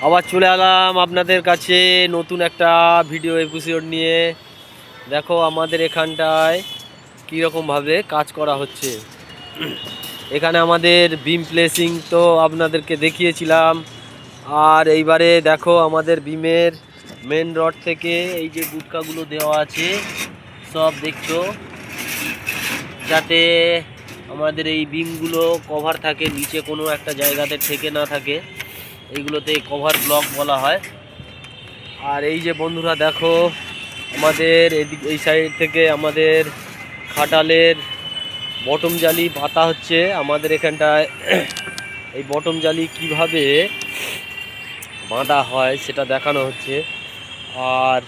আবার চলে এলাম আপনাদের কাছে নতুন একটা ভিডিও এপিসোড নিয়ে। দেখো আমাদের এখানটায় কীরকমভাবে কাজ করা হচ্ছে। এখানে আমাদের বিম প্লেসিং তো আপনাদেরকে দেখিয়েছিলাম। আর এইবারে দেখো আমাদের বিমের মেন রড থেকে এই যে গুটকাগুলো দেওয়া আছে সব দেখছো, যাতে আমাদের এই বিমগুলো কভার থাকে, নিচে কোনো একটা জায়গাতে ঠেকে না থাকে। এইগুলোতে কভার ব্লক বলা হয়। আর এই যে বন্ধুরা দেখো আমাদের এদিক এই সাইড থেকে আমাদের খাটালের বটম জালি পাতা হচ্ছে আমাদের এখানটায়। এই বটম জালি কিভাবে বাঁধা হয় সেটা দেখানো হচ্ছে। আর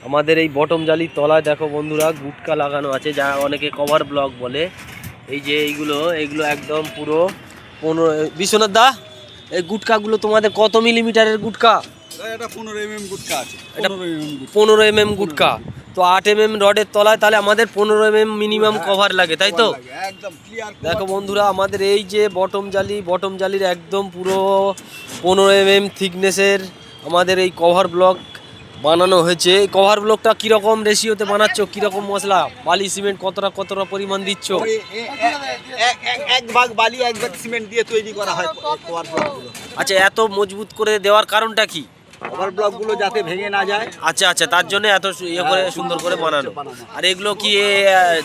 আমাদের এই বটম জালির তলায় দেখো বন্ধুরা গুটকা লাগানো আছে, যা অনেকে কভার ব্লক বলে। এই যে এইগুলো একদম পুরো 15 বিশ্বনাথ দা, এই গুটকাগুলো তোমাদের কত মিলিমিটারের গুটকা? এটা 15 mm গুটকা আছে। এটা 15 mm গুটকা। তো 8 mm রডের তলায় তাহলে আমাদের 15 mm মিনিমাম কভার লাগে, তাই তো? একদম ক্লিয়ার। দেখো বন্ধুরা আমাদের এই যে বটম জালির একদম পুরো 15 mm থিকনেসের আমাদের এই কভার ব্লক বানানো হয়েছে। এই কভার ব্লকটা কীরকম রেশিওতে বানাচ্ছ, কীরকম মশলা, বালি সিমেন্ট কতটা পরিমাণ দিচ্ছ? এক ভাগ বালি এক ভাগ সিমেন্ট দিয়ে তৈরি করা হয় কভার ব্লকগুলো। আচ্ছা, এত মজবুত করে দেওয়ার কারণটা কি? কভার ব্লকগুলো যাতে ভেঙে না যায়। আচ্ছা, তার জন্য এত ইয়ে করে সুন্দর করে বানানো। আর এগুলো কি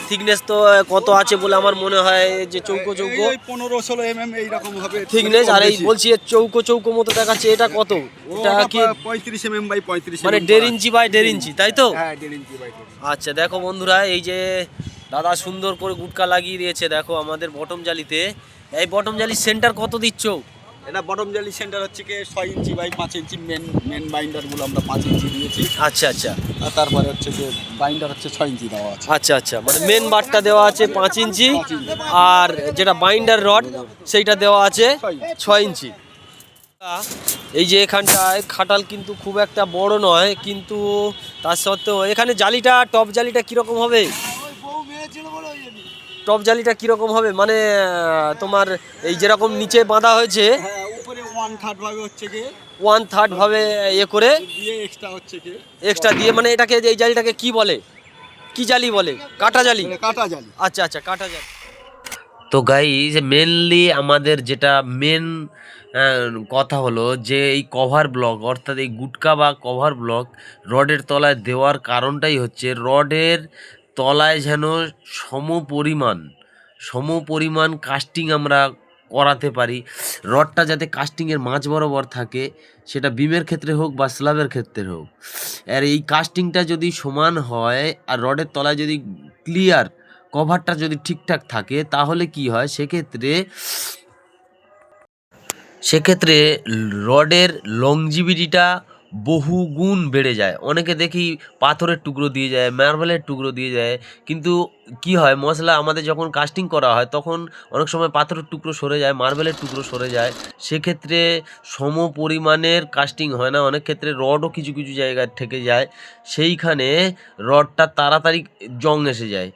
থিকনেস তো কত আছে বলে আমার মনে হয় যে চৌকো 15-16 mm এইরকম হবে থিকনেস। আর এই বলছি চৌকো মতো দেখাচ্ছে, এটা কত? এটা কি 35 mm বাই 35 মানে 1.5 ইঞ্চি বাই 1.5 ইঞ্চি, তাই তো? হ্যাঁ, 1.5 ইঞ্চি বাই 1.5 ইঞ্চি। আচ্ছা দেখো বন্ধুরা এই যে দাদা সুন্দর করে গুটকা লাগিয়ে দিয়েছে দেখো আমাদের বটম জালিতে। এই বটম জালির সেন্টার কত দিচ্ছ? এটা বটম জালি সেন্টার হচ্ছে কি 6 ইঞ্চি বাই 5 ইঞ্চি। মেন বাইন্ডারগুলো আমরা 5 ইঞ্চি দিয়েছি। আচ্ছা। আর তারপরে হচ্ছে যে বাইন্ডার হচ্ছে 6 ইঞ্চি দেওয়া আছে। আচ্ছা, মানে মেন বারটা দেওয়া আছে 5 ইঞ্চি, আর যেটা বাইন্ডার রড সেইটা দেওয়া আছে 6 ইঞ্চি। এই যে এখানটায় খাটাল কিন্তু খুব একটা বড় নয়, কিন্তু তার সত্ত্বেও এখানে জালিটা টপ জালিটা কীরকম হবে? টপ জালিটা কীরকম হবে মানে তোমার এই যেরকম নিচে বাঁধা হয়েছে উপরে 1/3 ভাবে হচ্ছে কি 1/3 ভাবে ইয়ে করে দিয়ে এক্সট্রা হচ্ছে কি এক্সট্রা দিয়ে, মানে এটাকে এই জালিটাকে কি বলে, কি জালি বলে? কাটা জালি। কাটা জালি। আচ্ছা, কাটা জালি। তো গাইস মেনলি আমাদের যেটা মেন কথা হলো যে এই কভার ব্লক অর্থাৎ এই গুটকা বা কভার ব্লক রডের তলায় দেওয়ার কারণটাই হচ্ছে রডের তলায় যেন সম পরিমাণ কাস্টিং আমরা করাতে পারি। রডটা যাতে কাস্টিংয়ের মাঝ বরাবর থাকে, সেটা বিমের ক্ষেত্রে হোক বা স্ল্যাবের ক্ষেত্রে হোক। আর এই কাস্টিংটা যদি সমান হয় আর রডের তলায় যদি ক্লিয়ার কভারটা যদি ঠিকঠাক থাকে, তাহলে কি হয় সেক্ষেত্রে রডের লংজিভিটিটা বহু গুণ বেড়ে যায়। অনেকে দেখি পাথরের টুকরো দিয়ে যায়, মার্বেলের টুকরো দিয়ে যায়, কিন্তু কি হয় মশলা আমাদের যখন কাস্টিং করা হয় তখন অনেক সময় পাথরের টুকরো সরে যায়, মার্বেলের টুকরো সরে যায়। সেক্ষেত্রে সম পরিমাণের কাস্টিং হয় না, অনেক ক্ষেত্রে রডও কিছু জায়গায় ঠেকে যায়। সেইখানে রডটা তাড়াতাড়ি জং এসে যায়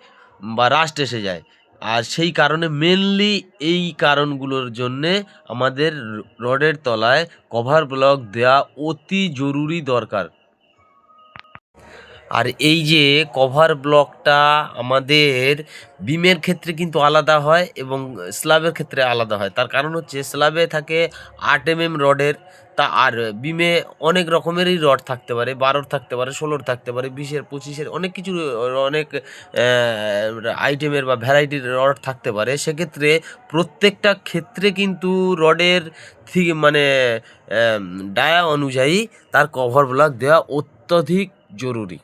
বা রাস্ট এসে যায়। আর সেই কারণে মেনলি এই কারণগুলোর জন্যে আমাদের রডের তলায় কভার ব্লক দেওয়া অতি জরুরি দরকার। আর এই যে কভার ব্লকটা আমাদের বিমের ক্ষেত্রে কিন্তু আলাদা হয় এবং স্ল্যাবের ক্ষেত্রে আলাদা হয়। তার কারণ হচ্ছে স্ল্যাবে থাকে 8 mm রডের, তা আর বিমে অনেক রকমেরই রড থাকতে পারে, 12 থাকতে পারে, 16 থাকতে পারে, 20-এর 25-এর অনেক কিছু অনেক আইটেমের বা ভ্যারাইটির রড থাকতে পারে। সেক্ষেত্রে প্রত্যেকটা ক্ষেত্রে কিন্তু রডের মানে ডায়া অনুযায়ী তার কভার ব্লক দেওয়া অত্যধিক জরুরি।